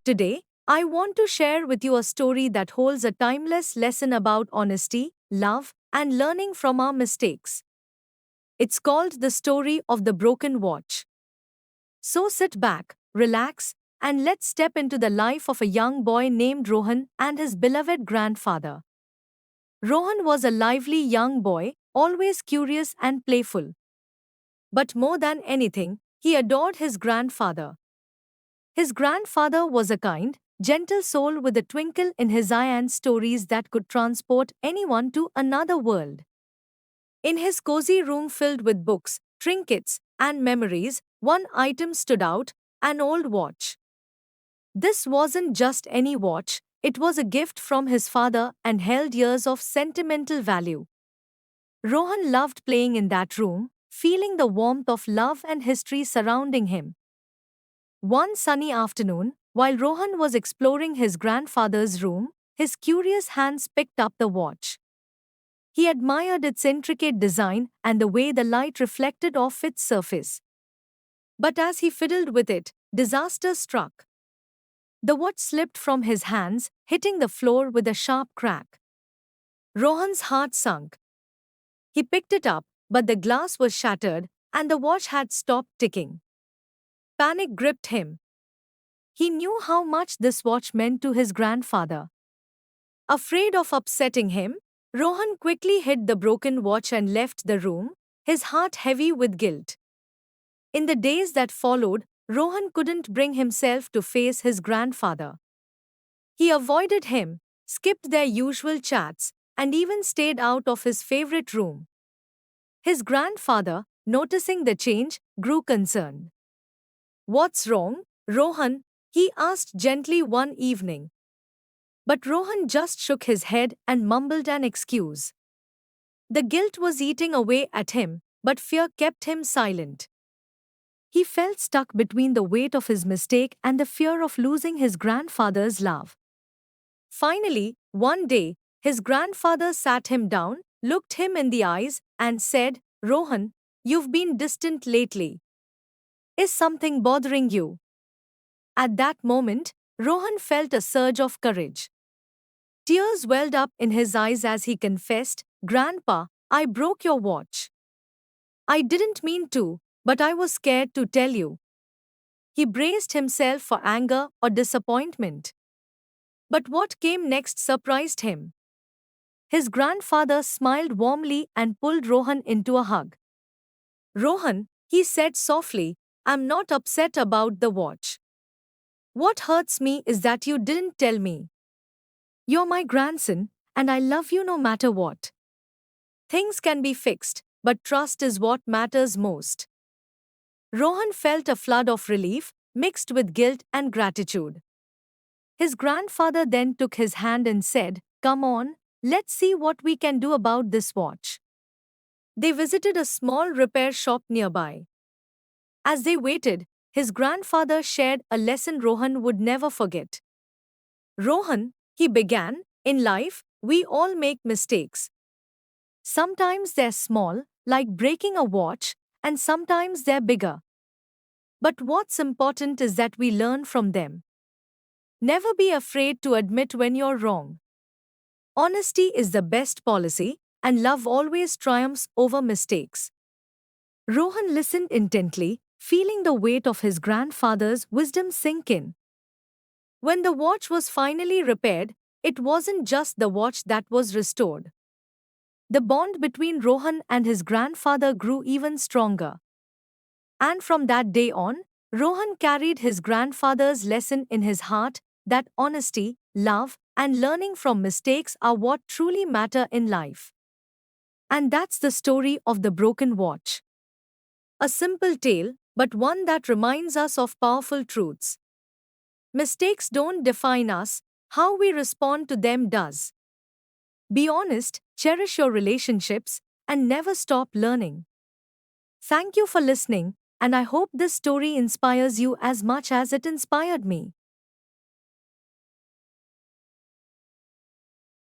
Today, I want to share with you a story that holds a timeless lesson about honesty, love, and learning from our mistakes. It's called The Story of the Broken Watch. So sit back, relax, and let's step into the life of a young boy named Rohan and his beloved grandfather. Rohan was a lively young boy, always curious and playful. But more than anything, he adored his grandfather. His grandfather was a kind, gentle soul with a twinkle in his eye and stories that could transport anyone to another world. In his cozy room filled with books, trinkets, and memories, one item stood out: an old watch. This wasn't just any watch, it was a gift from his father and held years of sentimental value. Rohan loved playing in that room, feeling the warmth of love and history surrounding him. One sunny afternoon, while Rohan was exploring his grandfather's room, his curious hands picked up the watch. He admired its intricate design and the way the light reflected off its surface. But as he fiddled with it, disaster struck. The watch slipped from his hands, hitting the floor with a sharp crack. Rohan's heart sunk. He picked it up, but the glass was shattered, and the watch had stopped ticking. Panic gripped him. He knew how much this watch meant to his grandfather. Afraid of upsetting him, Rohan quickly hid the broken watch and left the room, his heart heavy with guilt. In the days that followed, Rohan couldn't bring himself to face his grandfather. He avoided him, skipped their usual chats, and even stayed out of his favorite room. His grandfather, noticing the change, grew concerned. "What's wrong, Rohan?" he asked gently one evening. But Rohan just shook his head and mumbled an excuse. The guilt was eating away at him, but fear kept him silent. He felt stuck between the weight of his mistake and the fear of losing his grandfather's love. Finally, one day, his grandfather sat him down, looked him in the eyes, and said, "Rohan, you've been distant lately. Is something bothering you?" At that moment, Rohan felt a surge of courage. Tears welled up in his eyes as he confessed, "Grandpa, I broke your watch. I didn't mean to, but I was scared to tell you." He braced himself for anger or disappointment. But what came next surprised him. His grandfather smiled warmly and pulled Rohan into a hug. "Rohan," he said softly, "I'm not upset about the watch. What hurts me is that you didn't tell me. You're my grandson, and I love you no matter what. Things can be fixed, but trust is what matters most." Rohan felt a flood of relief, mixed with guilt and gratitude. His grandfather then took his hand and said, "Come on, let's see what we can do about this watch." They visited a small repair shop nearby. As they waited, his grandfather shared a lesson Rohan would never forget. "Rohan," he began, "in life, we all make mistakes. Sometimes they're small, like breaking a watch, and sometimes they're bigger. But what's important is that we learn from them. Never be afraid to admit when you're wrong. Honesty is the best policy, and love always triumphs over mistakes." Rohan listened intently, feeling the weight of his grandfather's wisdom sink in. When the watch was finally repaired, it wasn't just the watch that was restored. The bond between Rohan and his grandfather grew even stronger. And from that day on, Rohan carried his grandfather's lesson in his heart that honesty, love, and learning from mistakes are what truly matter in life. And that's the story of the broken watch. A simple tale, but one that reminds us of powerful truths. Mistakes don't define us, how we respond to them does. Be honest, cherish your relationships, and never stop learning. Thank you for listening, and I hope this story inspires you as much as it inspired me.